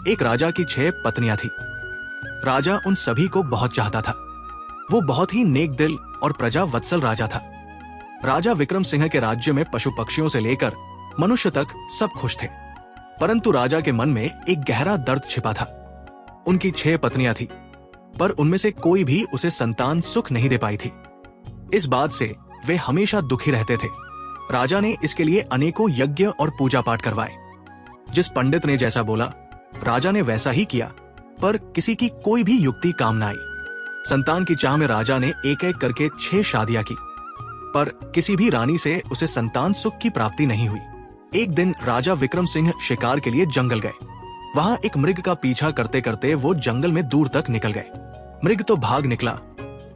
एक राजा की 6 पत्नियां थी। राजा उन सभी को बहुत चाहता था। वो बहुत ही नेक दिल और प्रजा वत्सल राजा था। राजा विक्रम सिंह के राज्य में पशु पक्षियों से लेकर मनुष्य तक सब खुश थे, परंतु राजा के मन में एक गहरा दर्द छिपा था। उनकी 6 पत्नियां थी, पर उनमें से कोई भी उसे संतान सुख नहीं दे पाई थी। इस बात से वे हमेशा दुखी रहते थे। राजा ने इसके लिए अनेकों यज्ञ और पूजा पाठ करवाए। जिस पंडित ने जैसा बोला, राजा ने वैसा ही किया, पर किसी की कोई भी युक्ति काम न आई। संतान की चाह में राजा ने एक एक करके 6 शादियां की, पर किसी भी रानी से उसे संतान सुख की प्राप्ति नहीं हुई। एक दिन राजा विक्रम सिंह शिकार के लिए जंगल गए। वहां एक मृग का पीछा करते करते वो जंगल में दूर तक निकल गए। मृग तो भाग निकला,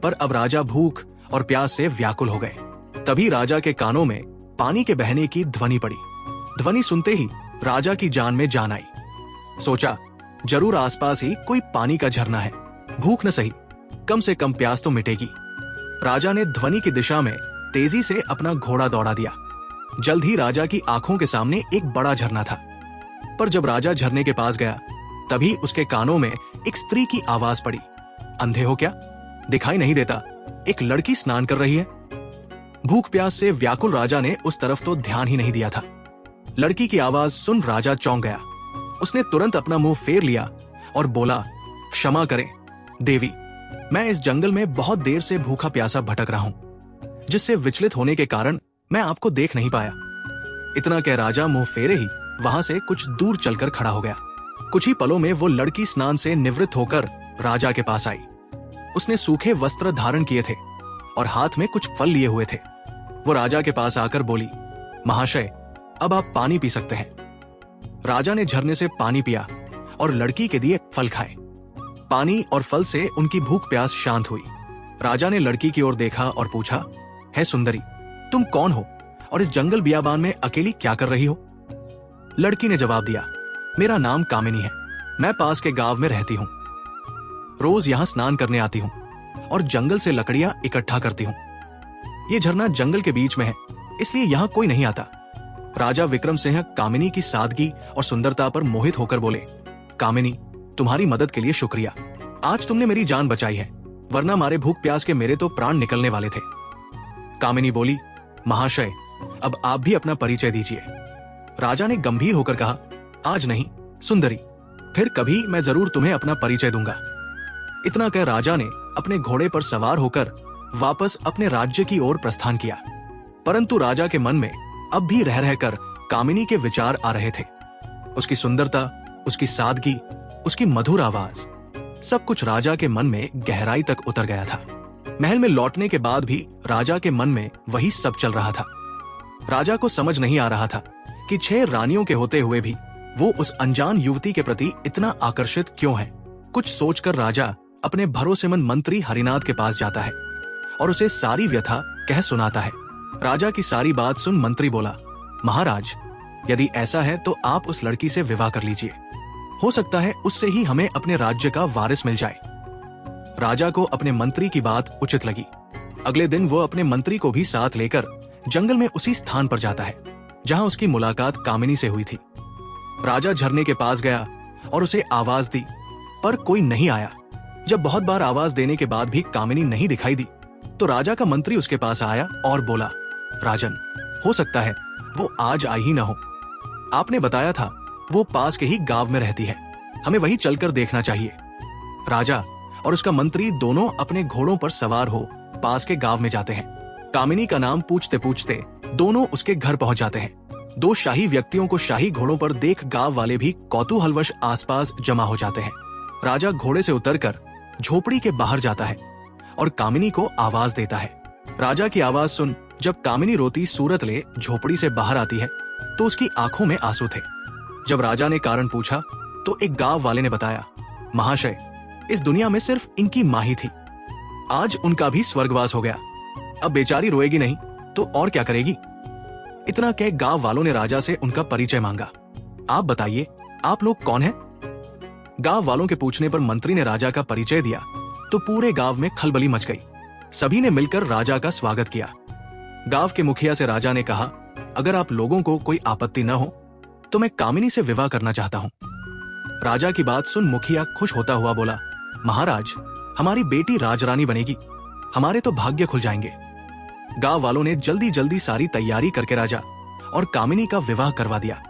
पर अब राजा भूख और प्यास से व्याकुल हो गए। तभी राजा के कानों में पानी के बहने की ध्वनि पड़ी। ध्वनि सुनते ही राजा की जान में जान आई। सोचा, जरूर आसपास ही कोई पानी का झरना है। भूख न सही, कम से कम प्यास तो मिटेगी। राजा ने ध्वनि की दिशा में तेजी से अपना घोड़ा दौड़ा दिया। जल्द ही राजा की आंखों के सामने एक बड़ा झरना था। पर जब राजा झरने के पास गया, तभी उसके कानों में एक स्त्री की आवाज पड़ी। अंधे हो क्या? दिखाई नहीं देता? एक लड़की स्नान कर रही है। भूख प्यास से व्याकुल राजा ने उस तरफ तो ध्यान ही नहीं दिया था। लड़की की आवाज सुन राजा चौंक गया। उसने तुरंत अपना मुंह फेर लिया और बोला, क्षमा करें देवी, मैं इस जंगल में बहुत देर से भूखा प्यासा भटक रहा हूं, जिससे विचलित होने के कारण मैं आपको देख नहीं पाया। इतना कह राजा मुंह फेरे ही वहां से कुछ दूर चलकर खड़ा हो गया। कुछ ही पलों में वो लड़की स्नान से निवृत्त होकर राजा के पास आई। उसने सूखे वस्त्र धारण किए थे और हाथ में कुछ फल लिए हुए थे। वो राजा के पास आकर बोली, महाशय, अब आप पानी पी सकते हैं। राजा ने झरने से पानी पिया और लड़की के दिए फल खाए। पानी और फल से उनकी भूख प्यास शांत हुई। राजा ने लड़की की ओर देखा और पूछा, है सुंदरी, तुम कौन हो और इस जंगल बियाबान में अकेली क्या कर रही हो? लड़की ने जवाब दिया, मेरा नाम कामिनी है। मैं पास के गांव में रहती हूँ। रोज यहाँ स्नान करने आती हूँ और जंगल से लकड़ियां इकट्ठा करती हूँ। ये झरना जंगल के बीच में है, इसलिए यहाँ कोई नहीं आता। राजा विक्रम सिंह कामिनी की सादगी और सुंदरता पर मोहित होकर बोले, कामिनी, तुम्हारी मदद के लिए शुक्रिया। आज तुमने मेरी जान बचाई है, वरना मारे भूख प्यास के मेरे तो प्राण निकलने वाले थे। कामिनी बोली, महाशय, अब आप भी अपना परिचय दीजिए। राजा ने गंभीर होकर कहा, आज नहीं सुंदरी, फिर कभी मैं जरूर तुम्हें अपना परिचय दूंगा। इतना कह राजा ने अपने घोड़े पर सवार होकर वापस अपने राज्य की ओर प्रस्थान किया। परंतु राजा के मन में अब भी रह रहकर कामिनी के विचार आ रहे थे। उसकी सुंदरता, उसकी सादगी, उसकी मधुर आवाज, सब कुछ राजा के मन में गहराई तक उतर गया था। महल में लौटने के बाद भी राजा के मन में वही सब चल रहा था। राजा को समझ नहीं आ रहा था कि 6 रानियों के होते हुए भी वो उस अनजान युवती के प्रति इतना आकर्षित क्यों है। कुछ सोचकर राजा अपने भरोसेमंद मंत्री हरिनाथ के पास जाता है और उसे सारी व्यथा कह सुनाता है। राजा की सारी बात सुन मंत्री बोला, महाराज, यदि ऐसा है तो आप उस लड़की से विवाह कर लीजिए। हो सकता है उससे ही हमें अपने राज्य का वारिस मिल जाए। राजा को अपने मंत्री की बात उचित लगी। अगले दिन वो अपने मंत्री को भी साथ लेकर जंगल में उसी स्थान पर जाता है जहां उसकी मुलाकात कामिनी से हुई थी। राजा झरने के पास गया और उसे आवाज दी, पर कोई नहीं आया। जब बहुत बार आवाज देने के बाद भी कामिनी नहीं दिखाई दी, तो राजा का मंत्री उसके पास आया और बोला, राजन, हो सकता है वो आज आई ही न हो। आपने बताया था वो पास के ही गांव में रहती है, हमें वहीं चलकर देखना चाहिए। राजा और उसका मंत्री दोनों अपने घोड़ों पर सवार हो पास के गांव में जाते हैं। कामिनी का नाम पूछते पूछते दोनों उसके घर पहुंच जाते हैं। 2 शाही व्यक्तियों को शाही घोड़ों पर देख गांव वाले भी कौतूहलवश आसपास जमा हो जाते हैं। राजा घोड़े से उतरकर झोपड़ी के बाहर जाता है और कामिनी को आवाज देता है। राजा की आवाज सुन जब कामिनी रोती सूरत ले झोपड़ी से बाहर आती है तो उसकी आंखों में आंसू थे। जब राजा ने कारण पूछा तो एक गांव वाले ने बताया, महाशय, इस दुनिया में सिर्फ इनकी माँ ही थी। आज उनका भी स्वर्गवास हो गया। अब बेचारी रोएगी नहीं तो और क्या करेगी। इतना कह गांव वालों ने राजा से उनका परिचय मांगा। आप बताइए, आप लोग कौन हैं? गांव वालों के पूछने पर मंत्री ने राजा का परिचय दिया तो पूरे गांव में खलबली मच गई। सभी ने मिलकर राजा का स्वागत किया। गांव के मुखिया से राजा ने कहा, अगर आप लोगों को कोई आपत्ति न हो तो मैं कामिनी से विवाह करना चाहता हूं। राजा की बात सुन मुखिया खुश होता हुआ बोला, महाराज, हमारी बेटी राजरानी बनेगी, हमारे तो भाग्य खुल जाएंगे। गांव वालों ने जल्दी जल्दी सारी तैयारी करके राजा और कामिनी का विवाह करवा दिया।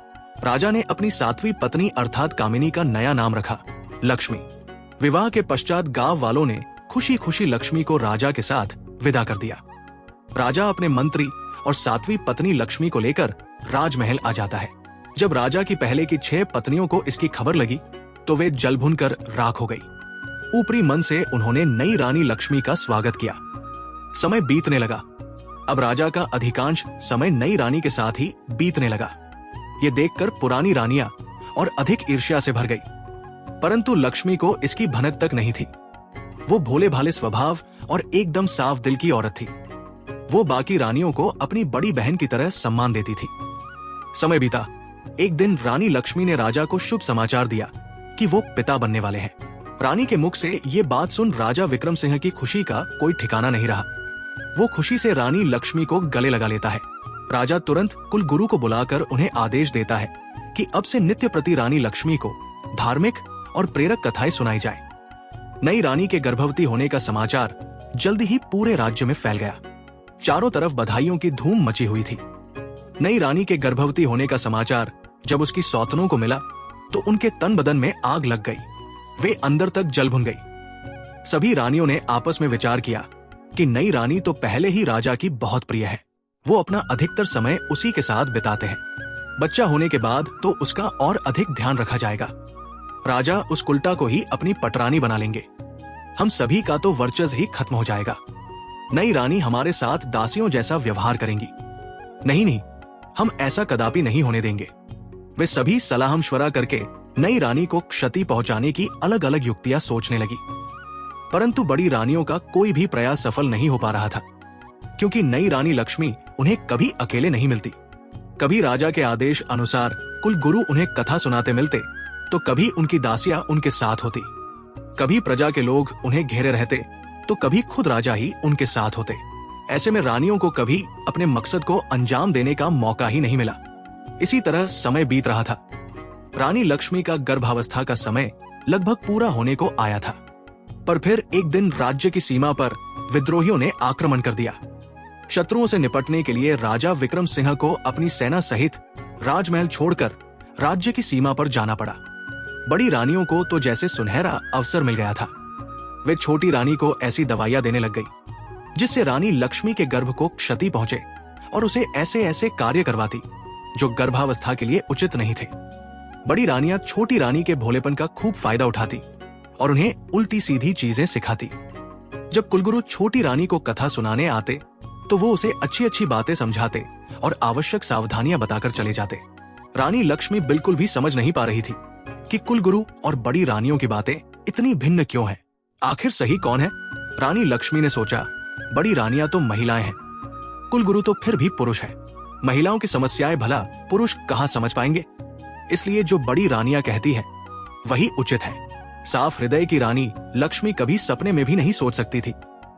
राजा ने अपनी 7वीं पत्नी अर्थात कामिनी का नया नाम रखा लक्ष्मी। विवाह के पश्चात गांव वालों ने खुशी खुशी लक्ष्मी को राजा के साथ विदा कर दिया। राजा अपने मंत्री और 7वीं पत्नी लक्ष्मी को लेकर राजमहल आ जाता है। जब राजा की पहले की 6 पत्नियों को इसकी खबर लगी तो वे जल भुनकर राख हो गई। ऊपरी मन से उन्होंने नई रानी लक्ष्मी का स्वागत किया। समय बीतने लगा। अब राजा का अधिकांश समय नई रानी के साथ ही बीतने लगा। ये देखकर पुरानी रानियां और अधिक ईर्ष्या से भर गई, परंतु लक्ष्मी को इसकी भनक तक नहीं थी। वो भोले भाले स्वभाव और एकदम साफ दिल की औरत थी। वो बाकी रानियों को अपनी बड़ी बहन की तरह सम्मान देती थी। समय बीता। एक दिन रानी लक्ष्मी ने राजा को शुभ समाचार दिया कि वो पिता बनने वाले हैं। रानी के मुख से ये बात सुन राजा विक्रम सिंह की खुशी का कोई ठिकाना नहीं रहा। वो खुशी से रानी लक्ष्मी को गले लगा लेता है। राजा तुरंत कुल गुरु को बुलाकर उन्हें आदेश देता है कि अब से नित्य प्रति रानी लक्ष्मी को धार्मिक और प्रेरक कथाएं सुनाई जाए। नई रानी के गर्भवती होने का समाचार जल्दी ही पूरे राज्य में फैल गया। चारों तरफ बधाइयों की धूम मची हुई थी। नई रानी के गर्भवती होने का समाचार जब उसकी सौतनों को मिला तो उनके तन बदन में आग लग गई। वे अंदर तक जल भुन गई। सभी रानियों ने आपस में विचार किया कि नई रानी तो पहले ही राजा की बहुत प्रिय है, वो अपना अधिकतर समय उसी के साथ बिताते हैं। बच्चा होने के बाद तो उसका और अधिक ध्यान रखा जाएगा। राजा उस कुल्टा को ही अपनी पटरानी बना लेंगे। हम सभी का तो वर्चस्व ही खत्म हो जाएगा। नई रानी हमारे साथ दासियों जैसा व्यवहार करेंगी। नहीं नहीं, हम ऐसा कदापि नहीं होने देंगे। वे सभी सलाह मशवरा करके नई रानी को क्षति पहुंचाने की अलग अलग युक्तियां सोचने लगी, परंतु बड़ी रानियों का कोई भी प्रयास सफल नहीं हो पा रहा था, क्योंकि नई रानी लक्ष्मी उन्हें कभी अकेले नहीं मिलती। कभी राजा के आदेश अनुसार कुल गुरु उन्हें कथा सुनाते मिलते, तो कभी उनकी दासियां उनके साथ होती। कभी प्रजा के लोग उन्हें घेरे रहते, तो कभी खुद राजा ही उनके साथ होते। ऐसे में रानियों को कभी अपने मकसद को अंजाम देने का मौका ही नहीं मिला। इसी तरह समय बीत रहा था। रानी लक्ष्मी का गर्भावस्था का समय लगभग पूरा होने को आया था, पर फिर एक दिन राज्य की सीमा पर विद्रोहियों ने आक्रमण कर दिया। शत्रुओं से निपटने के लिए राजा विक्रम सिंह को अपनी सेना सहित राजमहल छोड़कर राज्य की सीमा पर जाना पड़ा। बड़ी रानियों को तो जैसे सुनहरा अवसर मिल गया था। वे छोटी रानी को ऐसी दवाइयां देने लग गई जिससे रानी लक्ष्मी के गर्भ को क्षति पहुंचे और उसे ऐसे ऐसे कार्य करवाती जो गर्भावस्था के लिए उचित नहीं थे। बड़ी रानियां छोटी रानी के भोलेपन का खूब फायदा उठाती और उन्हें उल्टी सीधी चीजें सिखाती। जब कुलगुरु छोटी रानी को कथा सुनाने आते तो वो उसे अच्छी अच्छी बातें समझाते और आवश्यक सावधानियां बताकर चले जाते। रानी लक्ष्मी बिल्कुल भी समझ नहीं पा रही थी कि कुलगुरु और बड़ी रानियों की बातें इतनी भिन्न क्यों हैं। आखिर सही कौन है? रानी लक्ष्मी ने सोचा, बड़ी रानियां तो महिलाएं हैं, कुलगुरु तो फिर भी पुरुष है। महिलाओं की समस्याएं भला पुरुष कहाँ समझ पाएंगे? इसलिए जो बड़ी रानियां कहती है वही उचित है। साफ हृदय की रानी लक्ष्मी कभी सपने में भी नहीं सोच सकती थी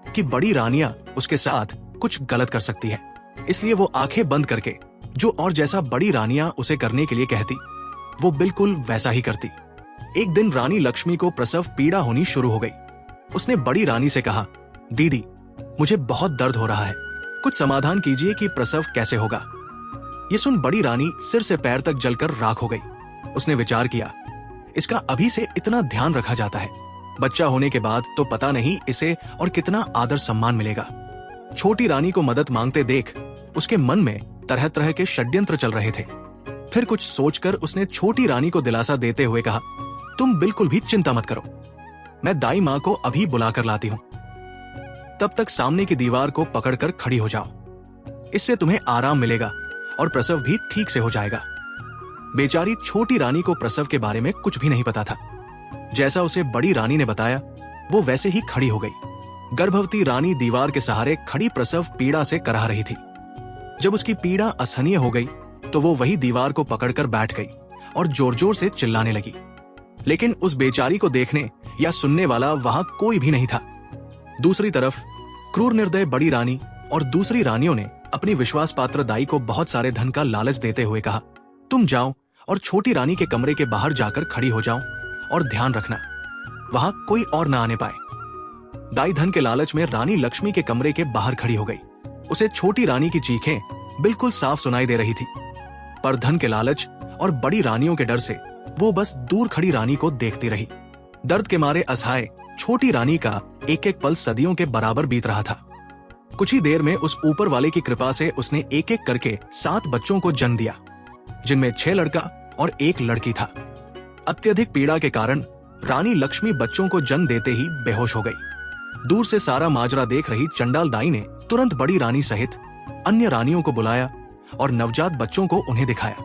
कि बड़ी रानियां उसके साथ कुछ गलत कर सकती है। इसलिए वो आंखें बंद करके जो और जैसा बड़ी रानियां उसे करने के लिए कहती वो बिल्कुल वैसा ही करती। एक दिन रानी लक्ष्मी को प्रसव पीड़ा होनी शुरू हो गई। उसने बड़ी रानी से कहा, दीदी, मुझे बहुत दर्द हो रहा है, कुछ समाधान कीजिए कि प्रसव कैसे होगा। ये सुन बड़ी रानी सिर से पैर तक जलकर राख हो गई। उसने विचार किया, इसका अभी से इतना ध्यान रखा जाता है, बच्चा होने के बाद तो पता नहीं इसे और कितना आदर सम्मान मिलेगा। छोटी रानी को मदद मांगते देख उसके मन में तरह तरह के षड्यंत्र चल रहे थे। फिर कुछ सोचकर उसने छोटी रानी को दिलासा देते हुए कहा, तुम बिल्कुल भी चिंता मत करो, मैं दाई माँ को अभी बुलाकर लाती हूँ। तब तक सामने की दीवार को पकड़कर खड़ी हो जाओ, इससे तुम्हें आराम मिलेगा और प्रसव भी ठीक से हो जाएगा। बेचारी छोटी रानी को प्रसव के बारे में कुछ भी नहीं पता था। जैसा उसे बड़ी रानी ने बताया वो वैसे ही खड़ी हो गई। गर्भवती रानी दीवार के सहारे खड़ी प्रसव पीड़ा से कराह रही थी। जब उसकी पीड़ा असहनीय हो गई तो वो वही दीवार को पकड़कर बैठ गई और जोर जोर से चिल्लाने लगी। लेकिन उस बेचारी को देखने या सुनने वाला वहां कोई भी नहीं था। दूसरी तरफ क्रूर निर्दय बड़ी रानी और दूसरी रानियों ने अपनी विश्वास पात्र दाई को बहुत सारे धन का लालच देते हुए कहा, तुम जाओ और छोटी रानी के कमरे के बाहर जाकर खड़ी हो जाओ और ध्यान रखना वहां कोई और ना आने पाए। दाई धन के लालच में रानी लक्ष्मी के कमरे के बाहर खड़ी हो गई। उसे छोटी रानी की चीखें बिल्कुल साफ सुनाई दे रही थी, पर धन के लालच और बड़ी रानियों के डर से वो बस दूर खड़ी रानी को देखती रही। दर्द के मारे असहाय छोटी रानी का एक एक पल सदियों के बराबर बीत रहा था। कुछ ही देर में उस ऊपर वाले की कृपा से उसने एक एक करके 7 बच्चों को जन्म दिया, जिनमें 6 लड़का और 1 लड़की था। अत्यधिक पीड़ा के कारण रानी लक्ष्मी बच्चों को जन्म देते ही बेहोश हो गई। दूर से सारा माजरा देख रही चंडाल दाई ने तुरंत बड़ी रानी सहित अन्य रानियों को बुलाया और नवजात बच्चों को उन्हें दिखाया।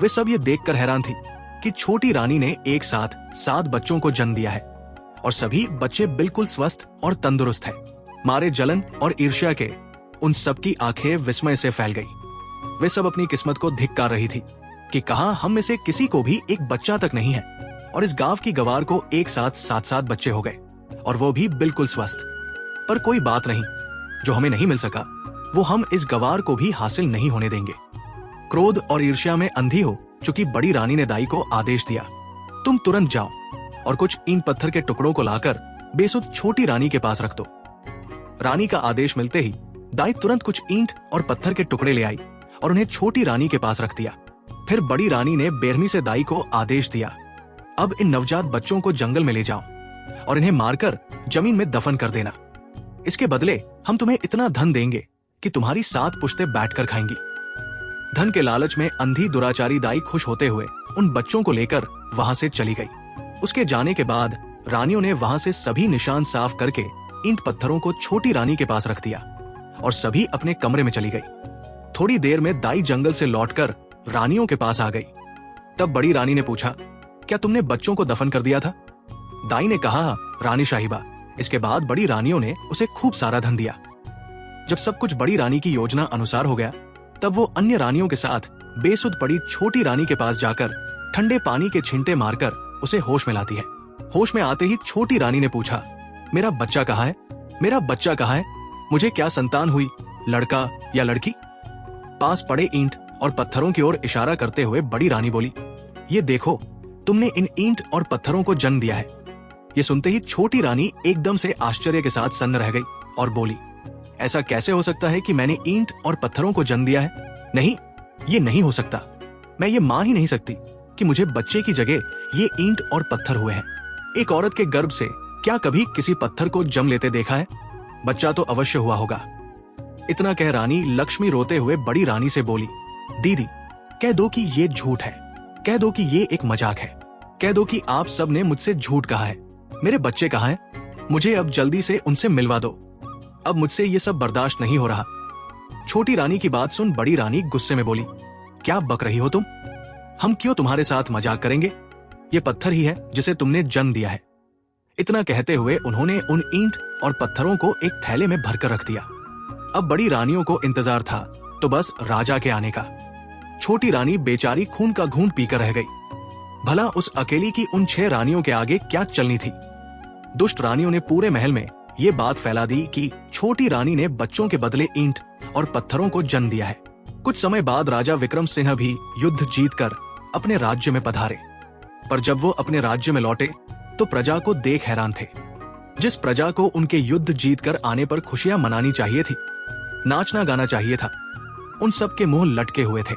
वे सब ये देखकर हैरान थी कि छोटी रानी ने एक साथ 7 बच्चों को जन्म दिया है और सभी बच्चे बिल्कुल स्वस्थ और तंदुरुस्त हैं। मारे जलन और ईर्ष्या के उन सबकी आंखें विस्मय से फैल गई। वे सब अपनी किस्मत को धिक्कार रही थी कि कहां हम में से किसी को भी एक बच्चा तक नहीं है, और इस गांव की गवार को एक साथ 7 बच्चे हो गए और वो भी बिल्कुल स्वस्थ। पर कोई बात नहीं, जो हमें नहीं मिल सका वो हम इस गवार को भी हासिल नहीं होने देंगे। क्रोध और ईर्ष्या में अंधी हो चुकी बड़ी रानी ने दाई को आदेश दिया, तुम तुरंत जाओ और कुछ ईंट पत्थर के टुकड़ों को लाकर बेसुध छोटी रानी के पास रख दो। रानी का आदेश मिलते ही दाई तुरंत कुछ ईंट और पत्थर के टुकड़े ले आई और उन्हें छोटी रानी के पास रख दिया। फिर बड़ी रानी ने बेरहमी से दाई को आदेश दिया, अब इन नवजात बच्चों को जंगल में ले जाओ और इन्हें मारकर जमीन में दफन कर देना। इसके बदले हम तुम्हें इतना धन देंगे कि तुम्हारी 7 पुश्तें बैठकर खाएंगी। धन के लालच में अंधी दुराचारी दाई खुश होते हुए उन बच्चों को लेकर वहां से चली गई। उसके जाने के बाद रानियों ने वहां से सभी निशान साफ करके ईंट पत्थरों को छोटी रानी के पास रख दिया और सभी अपने कमरे में चली गई। थोड़ी देर में दाई जंगल से लौटकर रानियों के पास आ गई। तब बड़ी रानी ने पूछा, क्या तुमने बच्चों को दफन कर दिया था? दाई ने कहा, रानी साहिबा। इसके बाद बड़ी रानियों ने उसे खूब सारा धन दिया। जब सब कुछ बड़ी रानी की योजना अनुसार हो गया, तब वो अन्य रानियों के साथ बेसुध पड़ी छोटी रानी के पास जाकर ठंडे पानी के छींटे मारकर उसे होश में लाती है। होश में आते ही छोटी रानी ने पूछा, मेरा बच्चा कहाँ है? मेरा बच्चा कहाँ है? मुझे क्या संतान हुई, लड़का या लड़की? पास पड़े ईंट और पत्थरों की ओर इशारा करते हुए बड़ी रानी बोली, ये देखो, तुमने इन ईंट और पत्थरों को जन्म दिया है। ये सुनते ही छोटी रानी एकदम से आश्चर्य के साथ सन्न रह गई और बोली, ऐसा कैसे हो सकता है कि मैंने ईंट और पत्थरों को जन्म दिया है? नहीं, ये नहीं हो सकता। मैं ये मान ही नहीं सकती कि मुझे बच्चे की जगह ये ईंट और पत्थर हुए हैं। एक औरत के गर्भ से क्या कभी किसी पत्थर को जन्म लेते देखा है? बच्चा तो अवश्य हुआ होगा। इतना कह रानी लक्ष्मी रोते हुए बड़ी रानी से बोली, दीदी, कह दो कि ये झूठ है, कह दो कि ये एक मजाक है, कह दो कि आप सब ने मुझसे झूठ कहा है। मेरे बच्चे कहाँ हैं? मुझे अब जल्दी से उनसे मिलवा दो। अब मुझसे ये सब बर्दाश्त नहीं हो रहा। छोटी रानी की बात सुन बड़ी रानी गुस्से में बोली, क्या बक रही हो तुम? हम क्यों तुम्हारे साथ मजाक करेंगे? ये पत्थर ही है जिसे तुमने जन्म दिया है। इतना कहते हुए उन्होंने उन ईंट और पत्थरों को एक थैले में भरकर रख दिया। अब बड़ी रानियों को इंतजार था तो बस राजा के आने का। छोटी रानी बेचारी खून का घूंट पीकर रह गई। भला उस अकेली की उन 6 रानियों के आगे क्या चलनी थी? दुष्ट रानियों ने पूरे महल में ये बात फैला दी कि छोटी रानी ने बच्चों के बदले ईंट और पत्थरों को जन्म दिया है। कुछ समय बाद राजा विक्रम सिंह भी युद्ध जीतकर अपने राज्य में पधारे, पर जब वो अपने राज्य में लौटे तो प्रजा को देख हैरान थे। जिस प्रजा को उनके युद्ध जीतकर आने पर खुशियां मनानी चाहिए थी, नाचना गाना चाहिए था, उन सब के मुंह लटके हुए थे।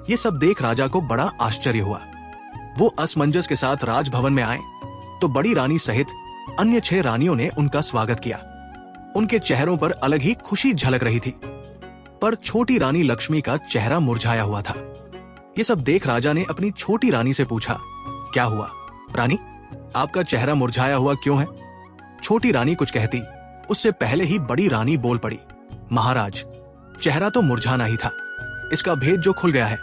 ये सब देख राजा को बड़ा आश्चर्य हुआ। वो असमंजस के साथ राजभवन में आए तो बड़ी रानी सहित अन्य 6 रानियों ने उनका स्वागत किया। उनके चेहरों पर अलग ही खुशी झलक रही थी, पर छोटी रानी लक्ष्मी का चेहरा मुरझाया हुआ था। ये सब देख राजा ने अपनी छोटी रानी से पूछा, क्या हुआ रानी, आपका चेहरा मुरझाया हुआ क्यों है? छोटी रानी कुछ कहती, उससे पहले ही बड़ी रानी बोल पड़ी, महाराज, चेहरा तो मुरझाना ही था, इसका भेद जो खुल गया है।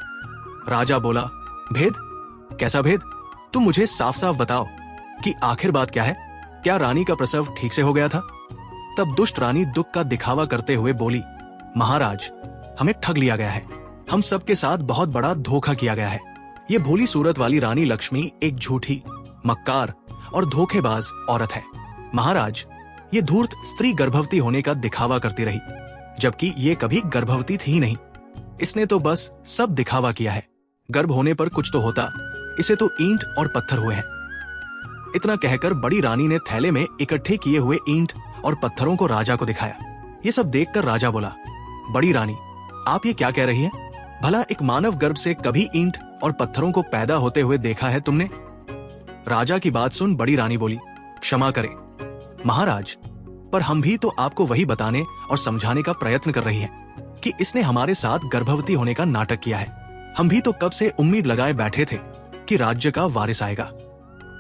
राजा बोला, भेद? कैसा भेद? तुम मुझे साफ साफ बताओ कि आखिर बात क्या है? क्या रानी का प्रसव ठीक से हो गया था? तब दुष्ट रानी दुख का दिखावा करते हुए बोली, महाराज, हमें ठग लिया गया है, हम सबके साथ बहुत बड़ा धोखा किया गया है। ये भोली सूरत वाली रानी लक्ष्मी एक झूठी, मक्कार और धोखेबाज औरत है। महाराज, ये धूर्त स्त्री गर्भवती होने का दिखावा करती रही, जबकि ये कभी गर्भवती थी ही नहीं। इसने तो बस सब दिखावा किया है। गर्भ होने पर कुछ तो होता, इसे तो ईंट और पत्थर हुए हैं। इतना कहकर बड़ी रानी ने थैले में इकट्ठे किए हुए ईंट और पत्थरों को राजा को दिखाया। ये सब देखकर राजा बोला, बड़ी रानी, आप ये क्या कह रही हैं? भला एक मानव गर्भ से कभी ईंट और पत्थरों को पैदा होते हुए देखा है तुमने? राजा की बात सुन बड़ी रानी बोली, क्षमा करें महाराज, पर हम भी तो आपको वही बताने और समझाने का प्रयत्न कर रही हैं कि इसने हमारे साथ गर्भवती होने का नाटक किया है। हम भी तो कब से उम्मीद लगाए बैठे थे कि राज्य का वारिस आएगा,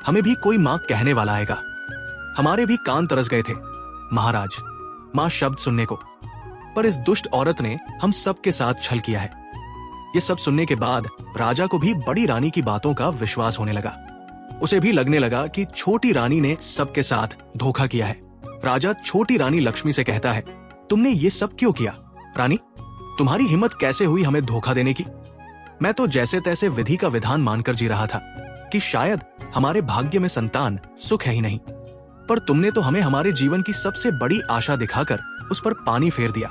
हमें भी कोई माँ कहने वाला आएगा। हमारे भी कान तरस गए थे महाराज माँ शब्द सुनने को, पर इस दुष्ट औरत ने हम सबके साथ छल किया है। ये सब सुनने के बाद राजा को भी बड़ी रानी की बातों का विश्वास होने लगा। उसे भी लगने लगा कि छोटी रानी ने सबके साथ धोखा किया है। राजा छोटी रानी लक्ष्मी से कहता है, तुमने ये सब क्यों किया? रानी, तुम्हारी हिम्मत कैसे हुई हमें धोखा देने की? मैं तो जैसे तैसे विधि का विधान मानकर जी रहा था कि शायद हमारे भाग्य में संतान सुख है ही नहीं, पर तुमने तो हमें हमारे जीवन की सबसे बड़ी आशा दिखाकर उस पर पानी फेर दिया।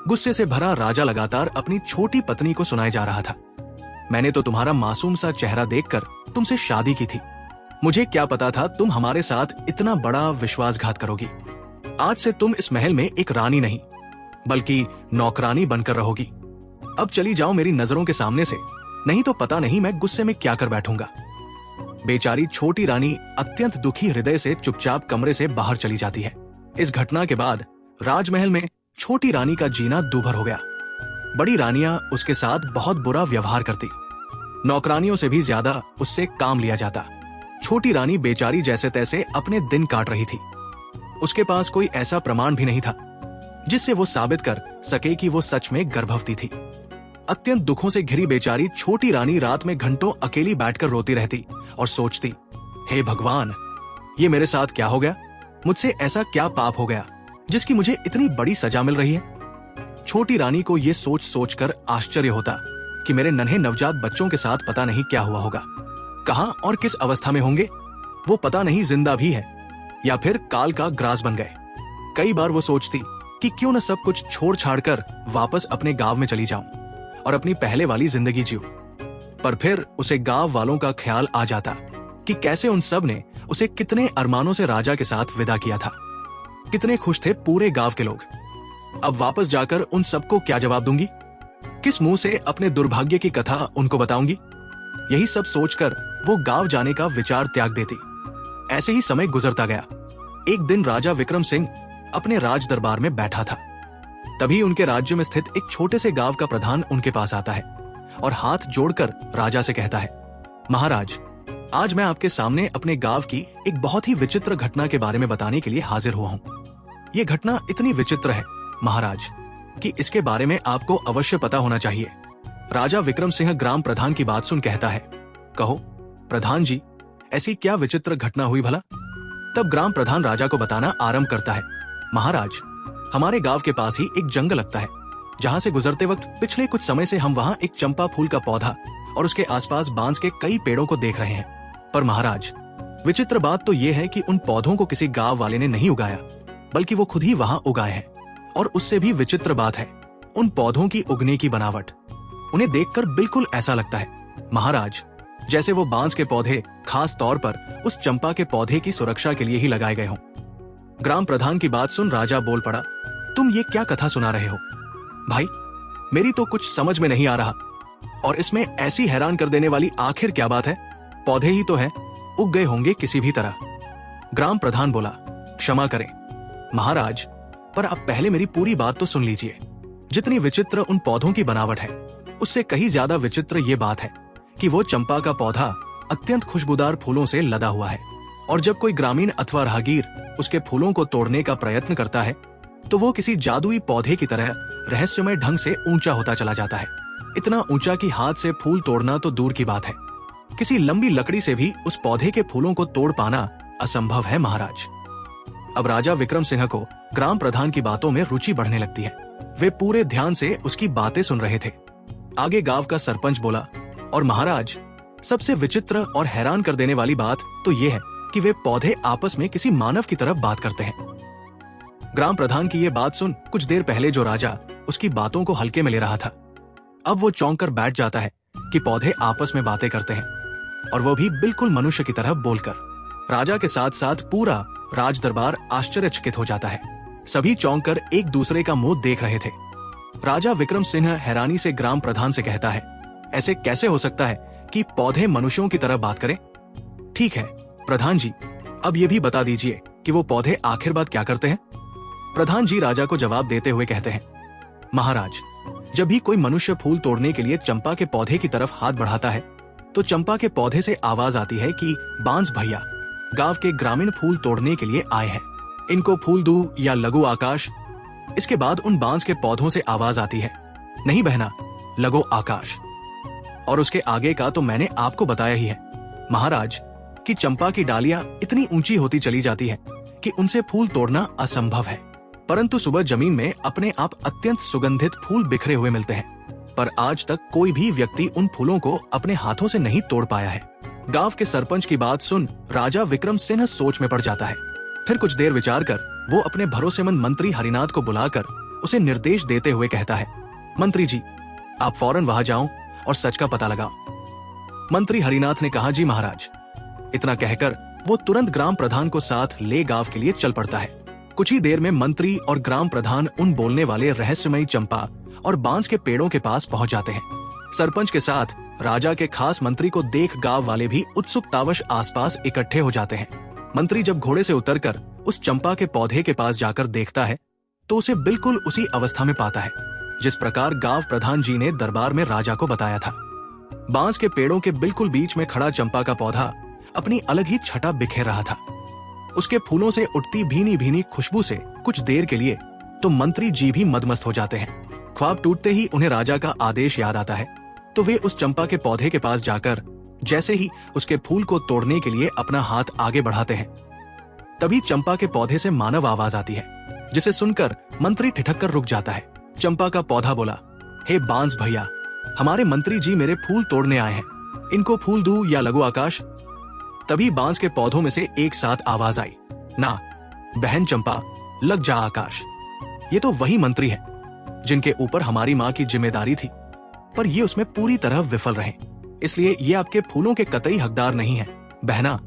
गुस्से से भरा राजा लगातार अपनी छोटी पत्नी को सुनाए जा रहा था, मैंने तो तुम्हारा मासूम सा चेहरा देखकर तुमसे शादी की थी। मुझे क्या पता था तुम हमारे साथ इतना बड़ा विश्वासघात करोगी। आज से तुम इस महल में एक रानी नहीं बल्कि नौकरानी बनकर रहोगी। अब चली जाओ मेरी नजरों के सामने से, नहीं तो पता नहीं मैं गुस्से में क्या कर बैठूंगा। बेचारी छोटी रानी अत्यंत दुखी हृदय से चुपचाप कमरे से बाहर चली जाती है। इस घटना के बाद राजमहल में छोटी रानी का जीना दूभर हो गया। बड़ी रानियां उसके साथ बहुत बुरा व्यवहार करती, नौकरानियों से भी ज्यादा उससे काम लिया जाता। छोटी रानी बेचारी जैसे तैसे अपने दिन काट रही थी। उसके पास कोई ऐसा प्रमाण भी नहीं था जिससे वो साबित कर सके कि वो सच में गर्भवती थी। अत्यंत दुखों से घिरी बेचारी छोटी रानी रात में घंटों अकेली बैठकर रोती रहती और सोचती, हे भगवान, ये मेरे साथ क्या हो गया? मुझसे ऐसा क्या पाप हो गया जिसकी मुझे इतनी बड़ी सजा मिल रही है? छोटी रानी को ये सोच सोचकर आश्चर्य होता कि मेरे नन्हे नवजात बच्चों के साथ पता नहीं क्या हुआ होगा, कहां और किस अवस्था में होंगे। वो पता नहीं जिंदा भी है या फिर काल का ग्रास बन गए। कई बार वो सोचती कि क्यों न सब कुछ छोड़ छाड़ कर वापस अपने गांव में चली जाऊं और अपनी पहले वाली जिंदगी जीऊं। पर फिर उसे गांव वालों का ख्याल आ जाता कि कैसे उन सब ने उसे कितने अरमानों से राजा के साथ विदा किया था। कितने खुश थे पूरे गांव के लोग। अब वापस जाकर उन सबको क्या जवाब दूंगी? किस मुंह से अपने दुर्भाग्य की कथा उनको बताऊंगी? यही सब सोचकर वो गांव जाने का विचार त्याग देती। ऐसे ही समय गुजरता गया। एक दिन राजा विक्रम सिंह अपने राज दरबार में बैठा था। तभी उनके राज्य में स्थित एक छोटे से गांव का प्रधान उनके पास आता है और हाथ जोड़कर राजा से कहता है, महाराज, आज मैं आपके सामने अपने गांव की एक बहुत ही विचित्र घटना के बारे में बताने के लिए हाजिर हुआ हूँ। ये घटना इतनी विचित्र है महाराज कि इसके बारे में आपको अवश्य पता होना चाहिए। राजा विक्रम सिंह ग्राम प्रधान की बात सुन कहता है, कहो प्रधान जी, ऐसी क्या विचित्र घटना हुई भला? तब ग्राम प्रधान राजा को बताना आरंभ करता है, महाराज, हमारे गांव के पास ही एक जंगल लगता है, जहां से गुजरते वक्त पिछले कुछ समय से हम वहां एक चंपा फूल का पौधा और उसके आसपास बांस के कई पेड़ों को देख रहे हैं। पर महाराज, विचित्र बात तो ये है कि उन पौधों को किसी गांव वाले ने नहीं उगाया, बल्कि वो खुद ही वहां उगाए हैं। और उससे भी विचित्र बात है उन पौधों की उगने की बनावट। उन्हें देखकर बिल्कुल ऐसा लगता है महाराज जैसे वो बांस के पौधे खास तौर पर उस चंपा के पौधे की सुरक्षा के लिए ही लगाए गए हों। ग्राम प्रधान की बात सुन राजा बोल पड़ा, तुम ये क्या कथा सुना रहे हो? भाई, मेरी तो कुछ समझ में नहीं आ रहा, और इसमें ऐसी हैरान कर देने वाली आखिर क्या बात है? पौधे ही तो हैं, उग गए होंगे किसी भी तरह। ग्राम प्रधान बोला, क्षमा करें महाराज, पर आप पहले मेरी पूरी बात तो सुन लीजिए। जितनी विचित्र उन पौधों की बनावट है, उससे कहीं ज्यादा विचित्र ये बात है कि वो चंपा का पौधा अत्यंत खुशबूदार फूलों से लदा हुआ है, और जब कोई ग्रामीण अथवा राहगीर उसके फूलों को तोड़ने का प्रयत्न करता है तो वो किसी जादुई पौधे की तरह रहस्यमय ढंग से ऊंचा होता चला जाता है। इतना ऊंचा कि हाथ से फूल तोड़ना तो दूर की बात है, किसी लंबी लकड़ी से भी उस पौधे के फूलों को तोड़ पाना असंभव है महाराज। अब राजा विक्रम सिंह को ग्राम प्रधान की बातों में रुचि बढ़ने लगती है। वे पूरे ध्यान से उसकी बातें सुन रहे थे। आगे गांव का सरपंच बोला, और महाराज, सबसे विचित्र और हैरान कर देने वाली बात तो ये है कि वे पौधे आपस में किसी मानव की तरह बात करते हैं। ग्राम प्रधान की ये बात सुन कुछ देर पहले जो राजा उसकी बातों को हल्के में ले रहा था, अब वो चौंक कर बैठ जाता है कि पौधे आपस में बातें करते हैं, और वो भी बिल्कुल मनुष्य की तरह बोलकर। राजा के साथ साथ पूरा राज दरबार आश्चर्यचकित हो जाता है। सभी चौंक कर एक दूसरे का मुंह देख रहे थे। राजा विक्रम सिंह हैरानी से ग्राम प्रधान से कहता है, ऐसे कैसे हो सकता है कि पौधे मनुष्यों की तरह बात करें? ठीक है प्रधान जी, अब ये भी बता दीजिए कि वो पौधे आखिर बात क्या करते हैं? प्रधान जी राजा को जवाब देते हुए कहते हैं, महाराज, जब भी कोई मनुष्य फूल तोड़ने के लिए चंपा के पौधे की तरफ हाथ बढ़ाता है तो चंपा के पौधे से आवाज आती है कि बांस भैया गांव के ग्रामीण फूल तोड़ने के लिए आए हैं, इनको फूल दूं या लगो आकाश। इसके बाद उन बांस के पौधों से आवाज आती है, नहीं बहना, लगो आकाश। और उसके आगे का तो मैंने आपको बताया ही है महाराज कि चंपा की डालियां इतनी ऊंची होती चली जाती है कि उनसे फूल तोड़ना असंभव है, परंतु सुबह जमीन में अपने आप अत्यंत सुगंधित फूल बिखरे हुए मिलते हैं। पर आज तक कोई भी व्यक्ति उन फूलों को अपने हाथों से नहीं तोड़ पाया है। गांव के सरपंच की बात सुन राजा विक्रम सिंह सोच में पड़ जाता है। फिर कुछ देर विचार कर वो अपने भरोसेमंद मंत्री हरिनाथ को बुलाकर उसे निर्देश देते हुए कहता है, मंत्री जी, आप फौरन वहां जाओ और सच का पता लगाओ। मंत्री हरिनाथ ने कहा, जी महाराज। इतना कहकर वो तुरंत ग्राम प्रधान को साथ ले गांव के लिए चल पड़ता है। कुछ ही देर में मंत्री और ग्राम प्रधान उन बोलने वाले रहस्यमयी चंपा और बांस के पेड़ों के पास पहुंच जाते हैं। सरपंच के साथ राजा के खास मंत्री को देख गांव वाले भी उत्सुकतावश आसपास इकट्ठे हो जाते हैं। मंत्री जब घोड़े से उतरकर उस चंपा के पौधे के पास जाकर देखता है तो उसे बिल्कुल उसी अवस्था में पाता है जिस प्रकार गांव प्रधान जी ने दरबार में राजा को बताया था। बांस के पेड़ों के बिल्कुल बीच में खड़ा चंपा का पौधा अपनी अलग ही छटा बिखेर रहा था। उसके फूलों से उठती भीनी भीनी खुशबू से कुछ देर के लिए तो मंत्री जी भी मदमस्त हो जाते हैं। ख्वाब टूटते ही उन्हें राजा का आदेश याद आता है तो वे उस चंपा के पौधे के पास जाकर जैसे ही उसके फूल को तोड़ने के लिए अपना हाथ आगे बढ़ाते हैं, तभी चंपा के पौधे से मानव आवाज आती है, जिसे सुनकर मंत्री ठिठक कर रुक जाता है। चंपा का पौधा बोला, हे बांस भैया, हमारे मंत्री जी मेरे फूल तोड़ने आए हैं, इनको फूल दूं या लगो आकाश? तभी बांस के पौधों में से एक साथ आवाज आई, ना बहन चंपा, लग जा आकाश। ये तो वही मंत्री है जिनके ऊपर हमारी माँ की जिम्मेदारी थी, पर ये उसमें पूरी तरह विफल रहे, इसलिए ये आपके फूलों के कतई हकदार नहीं है बहना।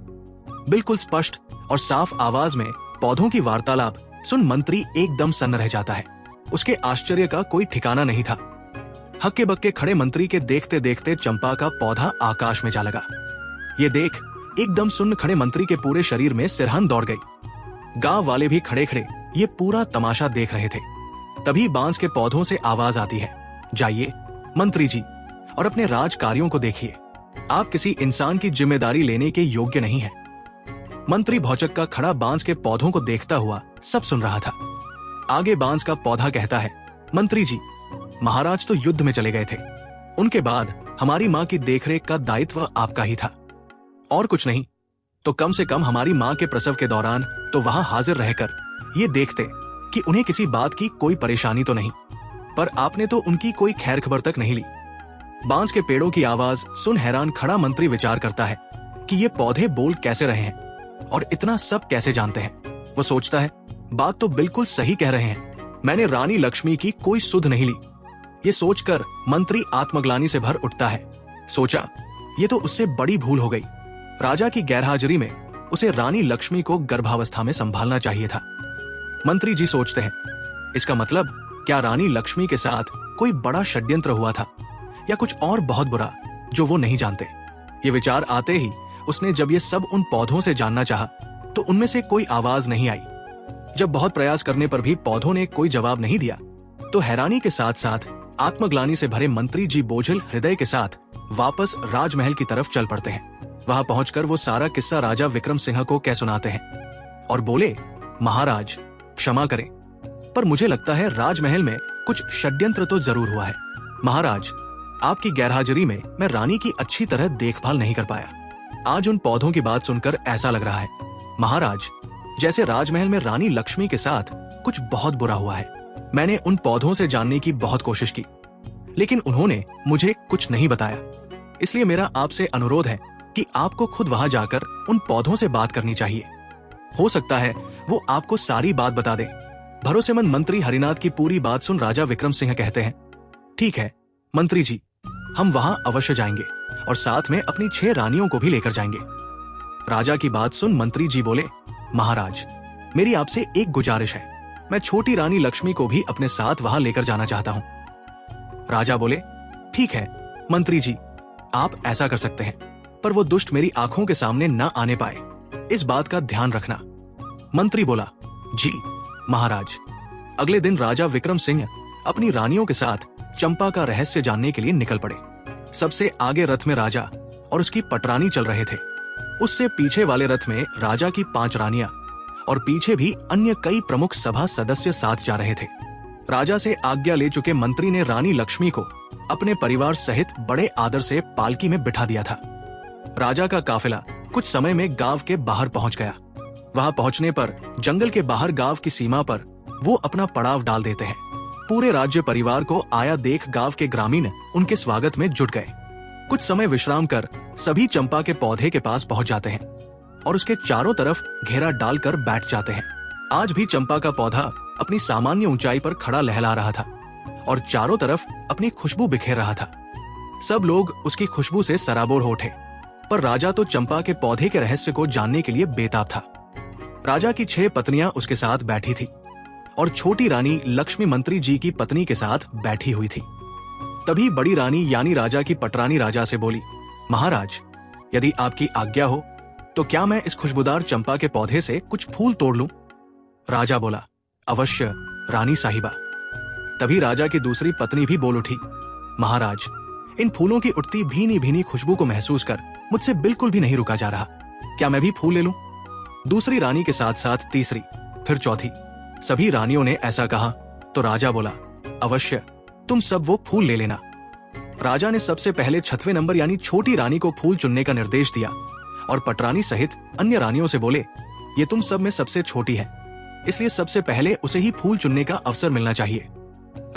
बिल्कुल स्पष्ट और साफ आवाज में पौधों की वार्तालाप सुन मंत्री एकदम सन्न रह जाता है। उसके आश्चर्य का कोई ठिकाना नहीं था। हक्के बक्के खड़े मंत्री के देखते देखते चंपा का पौधा आकाश में जा लगा। ये देख एकदम सुन्न खड़े मंत्री के पूरे शरीर में सिरहन दौड़ गई। गांव वाले भी खड़े खड़े ये पूरा तमाशा देख रहे थे। तभी बांस के पौधों से आवाज आती है, जाइए मंत्री जी और अपने राज कार्यों को देखिए, आप किसी इंसान की जिम्मेदारी लेने के योग्य नहीं हैं। मंत्री भौचक का खड़ा बांस के पौधों को देखता हुआ सब सुन रहा था। आगे बांस का पौधा कहता है, मंत्री जी, महाराज तो युद्ध में चले गए थे, उनके बाद हमारी माँ की देखरेख का दायित्व आपका ही था, और कुछ नहीं तो कम से कम हमारी माँ के प्रसव के दौरान तो वहां हाजिर रहकर ये देखते कि उन्हें किसी बात की कोई परेशानी तो नहीं, पर आपने तो उनकी कोई खैर खबर तक नहीं ली। बांस के पेड़ों की आवाज सुन हैरान खड़ा मंत्री विचार करता है कि ये पौधे बोल कैसे रहे हैं और इतना सब कैसे जानते हैं। वो सोचता है, बात तो बिल्कुल सही कह रहे हैं, मैंने रानी लक्ष्मी की कोई सुध नहीं ली। ये सोचकर मंत्री आत्मग्लानि से भर उठता है। सोचा, ये तो उससे बड़ी भूल हो गई। राजा की गैरहाजिरी में उसे रानी लक्ष्मी को गर्भावस्था में संभालना चाहिए था। मंत्री जी सोचते हैं, इसका मतलब क्या रानी लक्ष्मी के साथ कोई बड़ा षड्यंत्र हुआ था या कुछ और बहुत बुरा जो वो नहीं जानते। ये विचार आते ही उसने जब ये सब उन पौधों से जानना चाहा तो उनमें से कोई आवाज नहीं आई। जब बहुत प्रयास करने पर भी पौधों ने कोई जवाब नहीं दिया तो हैरानी के साथ साथ आत्मग्लानि से भरे मंत्री जी बोझिल हृदय के साथ वापस राजमहल की तरफ चल पड़ते हैं। वहां पहुंचकर वो सारा किस्सा राजा विक्रम सिंह को कह सुनाते हैं और बोले, महाराज क्षमा करें, पर मुझे लगता है राजमहल में कुछ षड्यंत्र तो जरूर हुआ है। महाराज, आपकी गैरहाजिरी में मैं रानी की अच्छी तरह देखभाल नहीं कर पाया। आज उन पौधों की बात सुनकर ऐसा लग रहा है महाराज जैसे राजमहल में रानी लक्ष्मी के साथ कुछ बहुत बुरा हुआ है। मैंने उन पौधों से जानने की बहुत कोशिश की, लेकिन उन्होंने मुझे कुछ नहीं बताया। इसलिए मेरा आपसे अनुरोध है कि आपको खुद वहां जाकर उन पौधों से बात करनी चाहिए। हो सकता है वो आपको सारी बात बता दे। भरोसेमंद मंत्री हरिनाथ की पूरी बात सुन राजा विक्रम सिंह कहते हैं, ठीक है मंत्री जी, हम वहां अवश्य जाएंगे और साथ में अपनी 6 रानियों को भी लेकर जाएंगे। राजा की बात सुन मंत्री जी बोले, महाराज, मेरी आपसे एक गुजारिश है। मैं छोटी रानी लक्ष्मी को भी अपने साथ वहां लेकर जाना चाहता हूं। राजा बोले, ठीक है मंत्री जी, आप ऐसा कर सकते हैं, पर वो दुष्ट मेरी आंखों के सामने न आने पाए, इस बात का ध्यान रखना। मंत्री बोला, जी महाराज। अगले दिन राजा विक्रम सिंह अपनी रानियों के साथ चंपा का रहस्य जानने के लिए निकल पड़े। सबसे आगे रथ में राजा और उसकी पटरानी चल रहे थे। उससे पीछे वाले रथ में राजा की 5 रानियां और पीछे भी अन्य कई प्रमुख सभा सदस्य साथ जा रहे थे। राजा से आज्ञा ले चुके मंत्री ने रानी लक्ष्मी को अपने परिवार सहित बड़े आदर से पालकी में बिठा दिया था। राजा का काफिला कुछ समय में गांव के बाहर पहुंच गया। वहां पहुंचने पर जंगल के बाहर गांव की सीमा पर वो अपना पड़ाव डाल देते हैं। पूरे राज्य परिवार को आया देख गांव के ग्रामीण उनके स्वागत में जुट गए। कुछ समय विश्राम कर सभी चंपा के पौधे के पास पहुंच जाते हैं और उसके चारों तरफ घेरा डालकर बैठ जाते हैं। आज भी चंपा का पौधा अपनी सामान्य ऊंचाई पर खड़ा लहला रहा था और चारों तरफ अपनी खुशबू बिखेर रहा था। सब लोग उसकी खुशबू से सराबोर हो उठे, पर राजा तो चंपा के पौधे के रहस्य को जानने के लिए बेताब था। राजा की 6 पत्नियां उसके साथ बैठी थी और छोटी रानी लक्ष्मी मंत्री जी की पत्नी के साथ बैठी हुई थी। तभी बड़ी रानी यानी राजा की पटरानी राजा से बोली, महाराज, यदि आपकी आज्ञा हो तो क्या मैं इस खुशबूदार चंपा के पौधे से कुछ फूल तोड़ लूं? राजा बोला, अवश्य रानी साहिबा। तभी राजा की दूसरी पत्नी भी बोल उठी, महाराज, इन फूलों की उठती भीनी भीनी खुशबू को महसूस कर मुझसे बिल्कुल भी नहीं रुका जा रहा। क्या मैं भी फूल ले लूं? दूसरी रानी के साथ साथ तीसरी, फिर चौथी। सभी रानियों ने ऐसा कहा तो राजा बोला, अवश्य, तुम सब वो फूल ले लेना। राजा ने सबसे पहले 6वें नंबर यानी छोटी रानी को फूल चुनने का निर्देश दिया और पटरानी सहित अन्य रानियों से बोले, ये तुम सब में सबसे छोटी है, इसलिए सबसे पहले उसे ही फूल चुनने का अवसर मिलना चाहिए।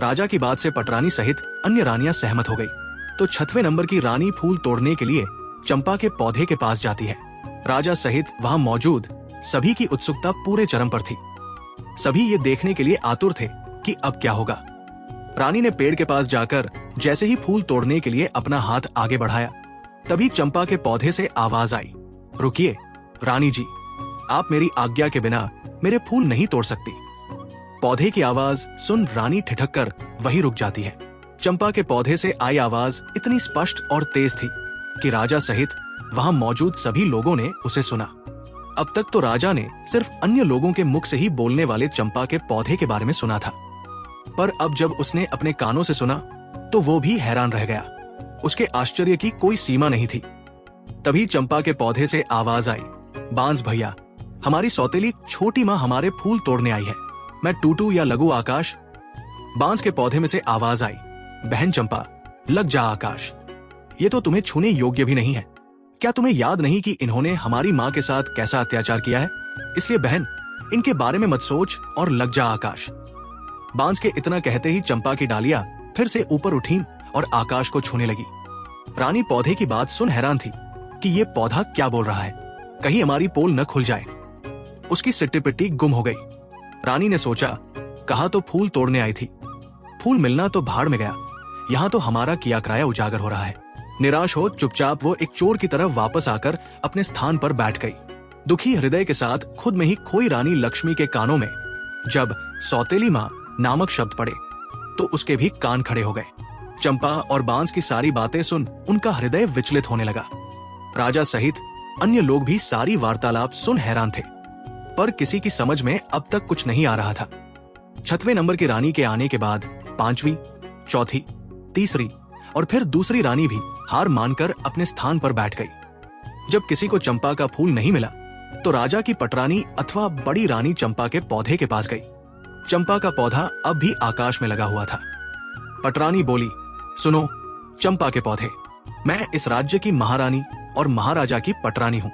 राजा की बात से पटरानी सहित अन्य रानियां सहमत हो गई। तो 6वें नंबर की रानी फूल तोड़ने के लिए चंपा के पौधे के पास जाती है। राजा सहित वहां मौजूद सभी की उत्सुकता पूरे चरम पर थी। सभी ये देखने के लिए आतुर थे कि अब क्या होगा। रानी ने पेड़ के पास जाकर जैसे ही फूल तोड़ने के लिए अपना हाथ आगे बढ़ाया, तभी चंपा के पौधे से आवाज आई, रुकिए रानी जी, आप मेरी आज्ञा के बिना मेरे फूल नहीं तोड़ सकती। पौधे की आवाज सुन रानी ठिठक कर वही रुक जाती है। चंपा के पौधे से आई आवाज इतनी स्पष्ट और तेज थी कि राजा सहित वहां मौजूद सभी लोगों ने उसे सुना। अब तक तो राजा ने सिर्फ अन्य लोगों के मुख से ही बोलने वाले चंपा के पौधे के बारे में सुना था, पर अब जब उसने अपने कानों से सुना तो वो भी हैरान रह गया। उसके आश्चर्य की कोई सीमा नहीं थी। तभी चंपा के पौधे से आवाज आई, बांस भैया, हमारी सौतेली छोटी माँ हमारे फूल तोड़ने आई है। मैं टूटू या लगू आकाश? बांस के पौधे में से आवाज आई, बहन चंपा, लग जा आकाश, ये तो तुम्हें छूने योग्य भी नहीं है। क्या तुम्हें याद नहीं कि इन्होंने हमारी माँ के साथ कैसा अत्याचार किया है? इसलिए बहन, इनके बारे में मत सोच और लग जा आकाश। बांस के इतना कहते ही चंपा की डालियां फिर से ऊपर उठी और आकाश को छूने लगी। रानी पौधे की बात सुन हैरान थी कि ये पौधा क्या बोल रहा है, कहीं हमारी पोल न खुल जाए। उसकी सिट्टी पिट्टी गुम हो गई। रानी ने सोचा, कहा तो फूल तोड़ने आई थी, फूल मिलना तो भाड़ में गया, यहाँ तो हमारा किया कराया उजागर हो रहा है। निराश हो चुपचाप वो एक चोर की तरह वापस आकर अपने स्थान पर बैठ गई। दुखी हृदय के साथ खुद में ही खोई रानी लक्ष्मी के कानों में जब सौतेली माँ नामक शब्द पड़े तो उसके भी कान खड़े हो गए। चंपा और बांस की सारी बातें सुन उनका हृदय विचलित होने लगा। राजा सहित अन्य लोग भी सारी वार्तालाप सुन हैरान थे, पर किसी की समझ में अब तक कुछ नहीं आ रहा था। 6वें नंबर की रानी के आने के बाद 5वीं, चौथी, तीसरी और फिर दूसरी रानी भी हार मानकर अपने स्थान पर बैठ गई। जब किसी को चंपा का फूल नहीं मिला तो राजा की पटरानी अथवा बड़ी रानी चंपा के पौधे के पास गई। चंपा का पौधा अब भी आकाश में लगा हुआ था। पटरानी बोली, सुनो चंपा के पौधे, मैं इस राज्य की महारानी और महाराजा की पटरानी हूँ।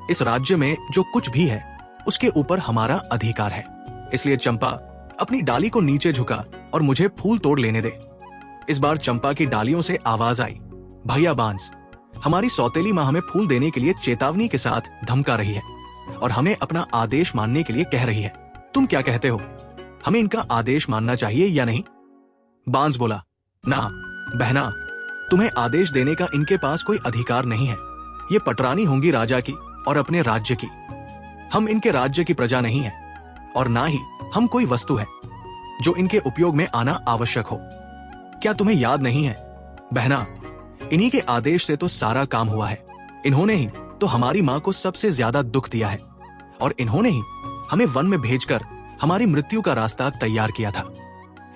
इस राज्य में जो कुछ भी है उसके ऊपर हमारा अधिकार है, इसलिए चंपा अपनी डाली को नीचे झुका और मुझे फूल तोड़ लेने दे। इस बार चंपा की डालियों से आवाज आई, भैया बांस, हमारी सौतेली माँ हमें फूल देने के लिए चेतावनी के साथ धमका रही है और हमें अपना आदेश मानने के लिए कह रही है। तुम क्या कहते हो, हमें इनका आदेश मानना चाहिए या नहीं? बांस बोला, ना बहना, तुम्हें आदेश देने का इनके पास कोई अधिकार नहीं है। ये पटरानी होंगी राजा की और अपने राज्य की। हम इनके राज्य की प्रजा नहीं है और ना ही हम कोई वस्तु है जो इनके उपयोग में आना आवश्यक हो। क्या तुम्हें याद नहीं है बहना, इन्हीं के आदेश से तो सारा काम हुआ है। इन्होंने ही तो हमारी माँ को सबसे ज्यादा दुख दिया है और इन्होंने ही हमें वन में भेजकर हमारी मृत्यु का रास्ता तैयार किया था।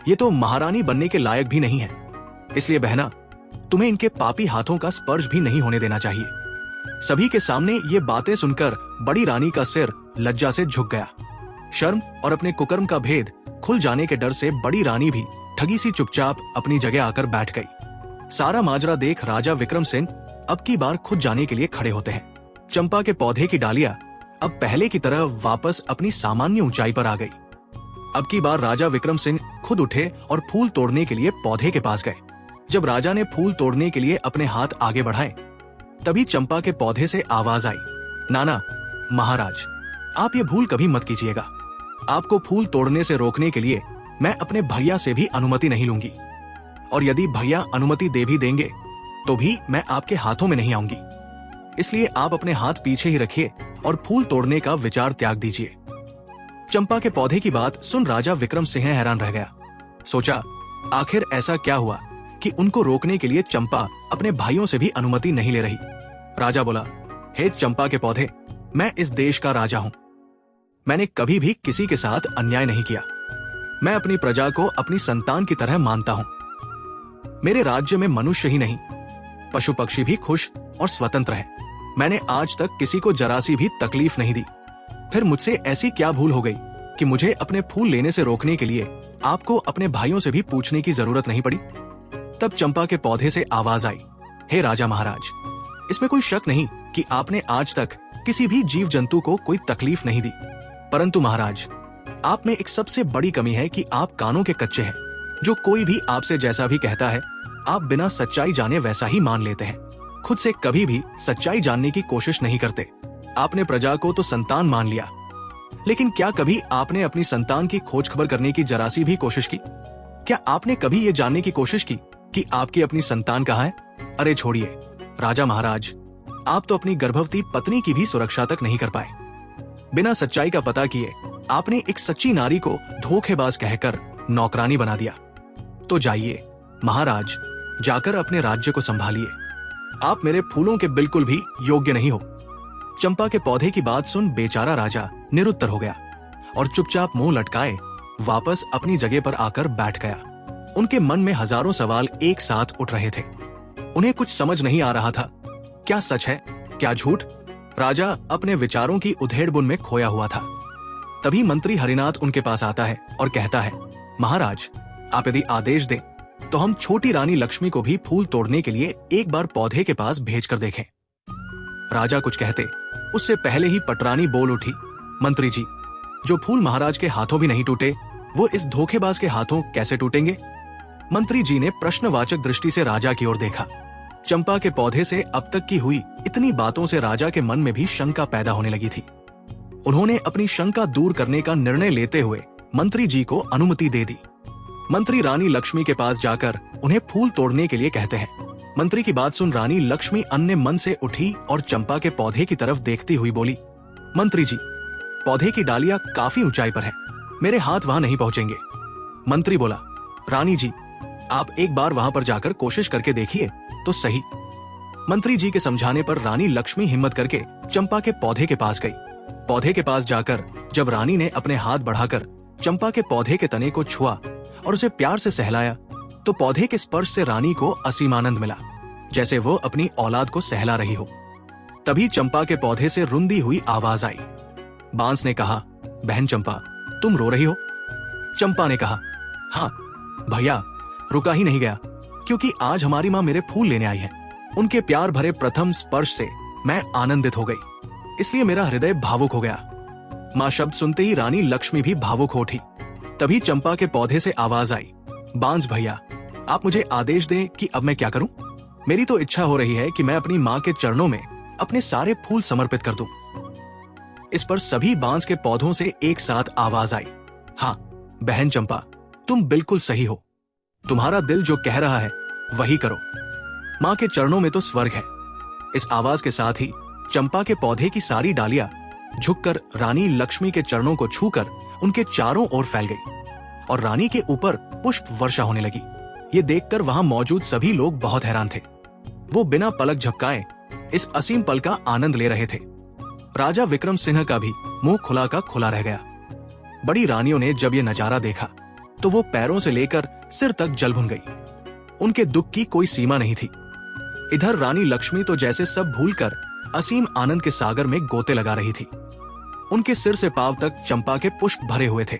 ये तो महारानी बनने के लायक भी नहीं है, इसलिए बहना तुम्हें इनके पापी हाथों का स्पर्श भी नहीं होने देना चाहिए। सभी के सामने ये बातें सुनकर बड़ी रानी का सिर लज्जा से झुक गया। शर्म और अपने कुकर्म का भेद खुल जाने के डर से बड़ी रानी भी ठगी सी चुपचाप अपनी जगह आकर बैठ गई। सारा माजरा देख राजा विक्रम सिंह अब की बार खुद जाने के लिए खड़े होते हैं। चंपा के पौधे की डालियां अब पहले की तरह वापस अपनी सामान्य ऊंचाई पर आ गई। अब की बार राजा विक्रम सिंह खुद उठे और फूल तोड़ने के लिए पौधे के पास गए। जब राजा ने फूल तोड़ने के लिए अपने हाथ आगे बढ़ाए, तभी चंपा के पौधे से आवाज आई, नाना महाराज, आप ये भूल कभी मत कीजिएगा। आपको फूल तोड़ने से रोकने के लिए मैं अपने भैया से भी अनुमति नहीं लूंगी, और यदि भैया अनुमति दे भी देंगे तो भी मैं आपके हाथों में नहीं आऊंगी। इसलिए आप अपने हाथ पीछे ही रखिए और फूल तोड़ने का विचार त्याग दीजिए। चंपा के पौधे की बात सुन राजा विक्रम सिंह हैरान रह गया। सोचा, आखिर ऐसा क्या हुआ कि उनको रोकने के लिए चंपा अपने भाइयों से भी अनुमति नहीं ले रही। राजा बोला, हे चंपा के पौधे, मैं इस देश का राजा हूं। मैंने कभी भी किसी के साथ अन्याय नहीं किया। मैं अपनी प्रजा को अपनी संतान की तरह मानता हूं। मेरे राज्य में मनुष्य ही नहीं, पशु पक्षी भी खुश और स्वतंत्र है। मैंने आज तक किसी को जरा सी भी तकलीफ नहीं दी। फिर मुझसे ऐसी क्या भूल हो गई कि मुझे अपने फूल लेने से रोकने के लिए आपको अपने भाइयों से भी पूछने की जरूरत नहीं पड़ी। तब चंपा के पौधे से आवाज आई, हे राजा महाराज, इसमें कोई शक नहीं कि आपने आज तक किसी भी जीव जंतु को कोई तकलीफ नहीं दी, परंतु महाराज, आप में एक सबसे बड़ी कमी है कि आप कानों के कच्चे हैं। जो कोई भी आपसे जैसा भी कहता है, आप बिना सच्चाई जाने वैसा ही मान लेते हैं। खुद से कभी भी सच्चाई जानने की कोशिश नहीं करते। आपने प्रजा को तो संतान मान लिया, लेकिन क्या कभी आपने अपनी संतान की खोज खबर करने की जरा सी भी कोशिश की? क्या आपने कभी ये जानने की कोशिश की कि आपकी अपनी संतान कहाँ है? अरे छोड़िए राजा महाराज, आप तो अपनी गर्भवती पत्नी की भी सुरक्षा तक नहीं कर पाए। बिना सच्चाई का पता किए आपने एक सच्ची नारी को धोखेबाज कहकर नौकरानी बना दिया। तो जाइए महाराज, जाकर अपने राज्य को संभालिए। आप मेरे फूलों के बिल्कुल भी योग्य नहीं हो। चंपा के पौधे की बात सुन बेचारा राजा निरुत्तर हो गया और चुपचाप मुंह लटकाए वापस अपनी जगह पर आकर बैठ गया। उनके मन में हजारों सवाल एक साथ उठ रहे थे। उन्हें कुछ समझ नहीं आ रहा था, क्या सच है क्या झूठ। राजा अपने विचारों की उधेड़बुन में खोया हुआ था। तभी मंत्री हरिनाथ उनके पास आता है और कहता है, महाराज, आप यदि आदेश दें तो हम छोटी रानी लक्ष्मी को भी फूल तोड़ने के लिए एक बार पौधे के पास भेजकर देखें। राजा कुछ कहते उससे पहले ही पटरानी बोल उठी, मंत्री जी, जो फूल महाराज के हाथों भी नहीं टूटे, वो इस धोखेबाज के हाथों कैसे टूटेंगे? मंत्री जी ने प्रश्नवाचक दृष्टि से राजा की ओर देखा। चंपा के पौधे से अब तक की हुई इतनी बातों से राजा के मन में भी शंका पैदा होने लगी थी। उन्होंने अपनी शंका दूर करने का निर्णय लेते हुए मंत्री जी को अनुमति दे दी। मंत्री रानी लक्ष्मी के पास जाकर उन्हें फूल तोड़ने के लिए कहते हैं। मंत्री की बात सुन रानी लक्ष्मी अन्य मन से उठी और चंपा के पौधे की तरफ देखती हुई बोली, मंत्री जी, पौधे की डालियां काफी ऊंचाई पर है, मेरे हाथ वहां नहीं पहुंचेंगे। मंत्री बोला, रानी जी, आप एक बार वहां पर जाकर कोशिश करके देखिए तो सही। मंत्री जी के समझाने पर रानी लक्ष्मी हिम्मत करके चंपा के पौधे के पास गई। पौधे के पास जाकर जब रानी ने अपने हाथ बढ़ाकर चंपा के पौधे के तने को छुआ और उसे प्यार से सहलाया, तो पौधे के स्पर्श से रानी को असीम आनंद मिला, जैसे वो अपनी औलाद को सहला रही हो। तभी चंपा के पौधे से रुंधी हुई आवाज आई। बांस ने कहा, बहन चंपा, तुम रो रही हो? चंपा ने कहा, हाँ भैया, रुका ही नहीं गया, क्योंकि आज हमारी माँ मेरे फूल लेने आई है। उनके प्यार भरे प्रथम स्पर्श से मैं आनंदित हो गई, इसलिए मेरा हृदय भावुक हो गया। माँ शब्द सुनते ही रानी लक्ष्मी भी भावुक हो उठी। तभी चंपा के पौधे से आवाज आई, बांस भैया, आप मुझे आदेश दें कि अब मैं क्या करूं? मेरी तो इच्छा हो रही है कि मैं अपनी माँ के चरणों में अपने सारे फूल समर्पित कर दूं। इस पर सभी बांस के पौधों से एक साथ आवाज आई, हाँ बहन चंपा, तुम बिल्कुल सही हो। तुम्हारा दिल जो कह रहा है वही करो। माँ के चरणों में तो स्वर्ग है। इस आवाज के साथ ही चंपा के पौधे की सारी डालियां झुककर रानी लक्ष्मी के चरणों को छूकर उनके चारों ओर फैल गई और रानी के ऊपर पुष्प वर्षा होने लगी। ये देखकर वहां मौजूद सभी लोग बहुत हैरान थे। वो बिना पलक झपकाए इस असीम पल का आनंद ले रहे थे। राजा विक्रम सिंह का भी मुंह खुला का खुला रह गया। बड़ी रानियों ने जब ये नजारा देखा तो वो पैरों से लेकर सिर तक जल भुन गई। उनके दुख की कोई सीमा नहीं थी। इधर रानी लक्ष्मी तो जैसे सब भूलकर असीम आनंद के सागर में गोते लगा रही थी। उनके सिर से पांव तक चंपा के पुष्प भरे हुए थे।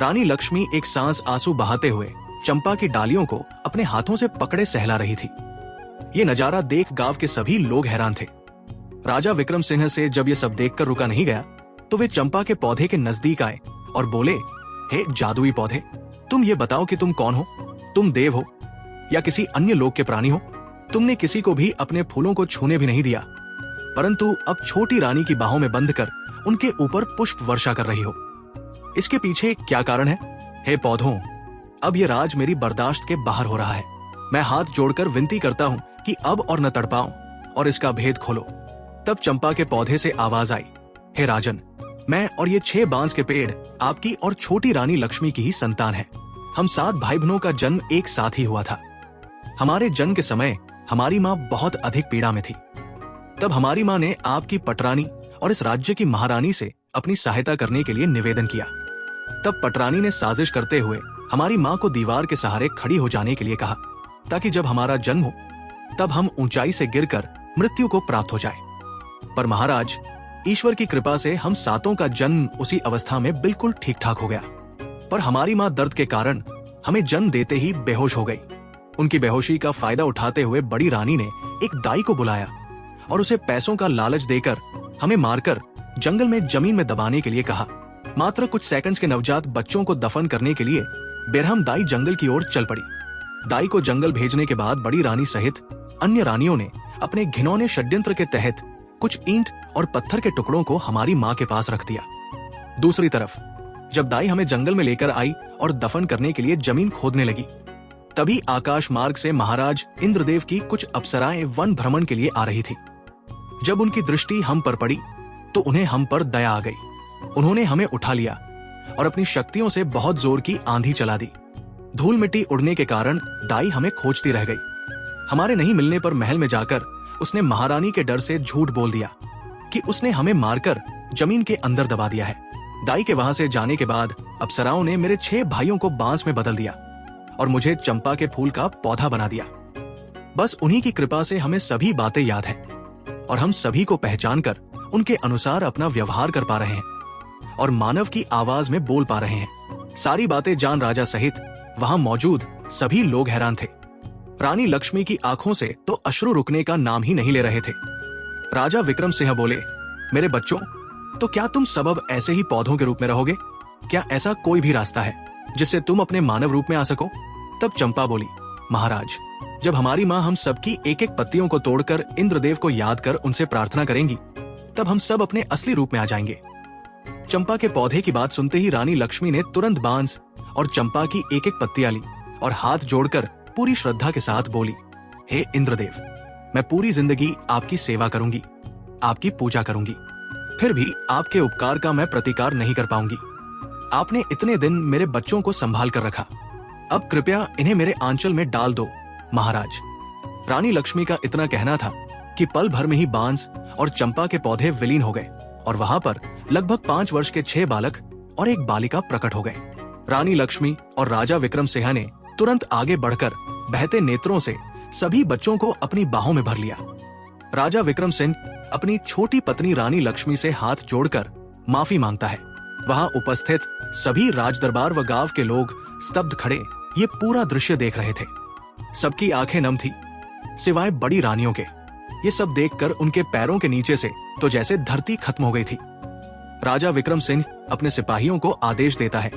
रानी लक्ष्मी एक सांस आंसू बहाते हुए चंपा की डालियों को अपने हाथों से पकड़े सहला रही थी। ये नजारा देख गांव के सभी लोग हैरान थे। राजा विक्रम सिंह से जब ये सब देखकर रुका नहीं गया तो वे चंपा के पौधे के नजदीक आए और बोले, हे जादुई पौधे, तुम ये बताओ कि तुम कौन हो? तुम देव हो या किसी अन्य लोक के प्राणी हो? तुमने किसी को भी अपने फूलों को छूने भी नहीं दिया, परंतु अब छोटी रानी की बाहों में बंद कर उनके ऊपर पुष्प वर्षा कर रही हो। इसके पीछे क्या कारण है? हे पौधों, अब ये राज मेरी बर्दाश्त के बाहर हो रहा है। मैं हाथ जोड़कर विनती करता हूँ कि अब और न तड़पाओ और इसका भेद खोलो। तब चंपा के पौधे से आवाज आई, हे राजन, मैं और ये 6 बांस के पेड़ आपकी और छोटी रानी लक्ष्मी की ही संतान है। हम 7 भाई बहनों का जन्म एक साथ ही हुआ था। हमारे जन्म के समय हमारी माँ बहुत अधिक पीड़ा में थी। तब हमारी माँ ने आपकी पटरानी और इस राज्य की महारानी से अपनी सहायता करने के लिए निवेदन किया। तब पटरानी ने साजिश करते हुए हमारी माँ को दीवार के सहारे खड़ी हो जाने के लिए कहा, ताकि जब हमारा जन्म हो तब हम ऊंचाई से गिरकर मृत्यु को प्राप्त हो जाए। पर महाराज, ईश्वर की कृपा से हम 7 का जन्म उसी अवस्था में बिल्कुल ठीक ठाक हो गया। पर हमारी माँ दर्द के कारण हमें जन्म देते ही बेहोश हो गई। उनकी बेहोशी का फायदा उठाते हुए बड़ी रानी ने एक दाई को बुलाया और उसे पैसों का लालच देकर हमें मारकर जंगल में जमीन में दबाने के लिए कहा। मात्र कुछ सेकंड्स के नवजात बच्चों को दफन करने के लिए बेरहम दाई जंगल की ओर चल पड़ी। दाई को जंगल भेजने के बाद बड़ी रानी सहित अन्य रानियों ने अपने घिनौने षड्यंत्र के तहत कुछ ईंट और पत्थर के टुकड़ों को हमारी माँ के पास रख दिया। दूसरी तरफ जब दाई हमें जंगल में लेकर आई और दफन करने के लिए जमीन खोदने लगी, तभी आकाश मार्ग से महाराज इंद्रदेव की कुछ अप्सराएं वन भ्रमण के लिए आ रही थी। जब उनकी दृष्टि हम पर पड़ी तो उन्हें हम पर दया आ गई। उन्होंने हमें उठा लिया और अपनी शक्तियों से बहुत जोर की आंधी चला दी। धूल मिट्टी उड़ने के कारण दाई हमें खोजती रह गई। हमारे नहीं मिलने पर महल में जाकर उसने महारानी के डर से झूठ बोल दिया कि उसने हमें मारकर जमीन के अंदर दबा दिया है। दाई के वहां से जाने के बाद अप्सराओं ने मेरे 6 भाइयों को बांस में बदल दिया और मुझे चंपा के फूल का पौधा बना दिया। बस उन्हीं की कृपा से हमें सभी बातें याद हैं और हम सभी को पहचान कर उनके अनुसार अपना व्यवहार कर पा रहे हैं और मानव की आवाज में बोल पा रहे हैं। सारी बातें जान राजा सहित वहां मौजूद सभी लोग हैरान थे। रानी लक्ष्मी की आंखों से तो अश्रु रुकने का नाम ही नहीं ले रहे थे। राजा विक्रम सिंह बोले, मेरे बच्चों, तो क्या तुम सबब ऐसे ही पौधों के रूप में रहोगे? क्या ऐसा कोई भी रास्ता है जिससे तुम अपने मानव रूप में आ सको? तब चंपा बोली, महाराज, जब हमारी माँ हम सबकी एक एक पत्तियों को तोड़कर इंद्रदेव को याद कर उनसे प्रार्थना करेंगी, तब हम सब अपने असली रूप में आ जाएंगे। चंपा के पौधे की बात सुनते ही रानी लक्ष्मी ने तुरंत बांस और चंपा की एक एक पत्तियां ली और हाथ जोड़कर पूरी श्रद्धा के साथ बोली, हे इंद्रदेव, मैं पूरी जिंदगी आपकी सेवा करूंगी, आपकी पूजा करूंगी, फिर भी आपके उपकार का मैं प्रतिकार नहीं कर पाऊंगी। आपने इतने दिन मेरे बच्चों को संभाल कर रखा, अब कृपया इन्हें मेरे आंचल में डाल दो महाराज। रानी लक्ष्मी का इतना कहना था कि पल भर में ही बांस और चंपा के पौधे विलीन हो गए और वहां पर लगभग 5 वर्ष के 6 बालक और एक बालिका प्रकट हो गए। रानी लक्ष्मी और राजा विक्रम सिंह ने तुरंत आगे बढ़कर बहते नेत्रों से सभी बच्चों को अपनी बाहों में भर लिया। राजा विक्रम सिंह अपनी छोटी पत्नी रानी लक्ष्मी से हाथ जोड़कर माफी मांगता है। वहां उपस्थित सभी राजदरबार व गांव के लोग स्तब्ध खड़े ये पूरा दृश्य देख रहे थे। सबकी आंखें नम थी सिवाय बड़ी रानियों के। ये सब देखकर उनके पैरों के नीचे से तो जैसे धरती खत्म हो गई थी। राजा विक्रम सिंह अपने सिपाहियों को आदेश देता है,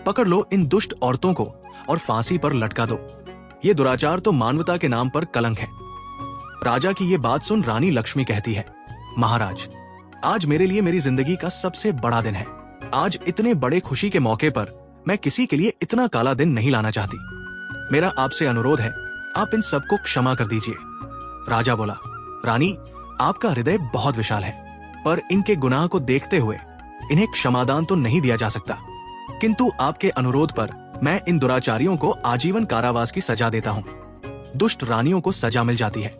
पकड़ लो इन दुष्ट औरतों को और फांसी पर लटका दो। ये दुराचार तो मानवता के नाम पर कलंक है। राजा की ये बात सुन रानी लक्ष्मी कहती है, महाराज, आज मेरे लिए मेरी जिंदगी का सबसे बड़ा दिन है। आज इतने बड़े खुशी के मौके पर मैं किसी के लिए इतना काला दिन नहीं लाना चाहती। मेरा आपसे अनुरोध है, आप इन सबको क्षमा कर दीजिए। राजा बोला, रानी, आपका हृदय बहुत विशाल है, पर इनके गुनाह को देखते हुए इन्हें क्षमादान तो नहीं दिया जा सकता, किंतु आपके अनुरोध पर मैं इन दुराचारियों को आजीवन कारावास की सजा देता हूँ। दुष्ट रानियों को सजा मिल जाती है।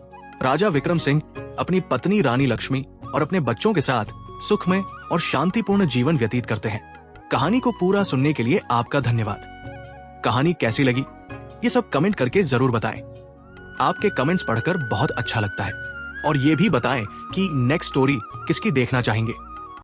राजा विक्रम सिंह अपनी पत्नी रानी लक्ष्मी और अपने बच्चों के साथ सुखमय और शांतिपूर्ण जीवन व्यतीत करते हैं। कहानी को पूरा सुनने के लिए आपका धन्यवाद। कहानी कैसी लगी ये सब कमेंट करके जरूर बताएं। आपके कमेंट्स पढ़कर बहुत अच्छा लगता है। और ये भी बताएं कि नेक्स्ट स्टोरी किसकी देखना चाहेंगे।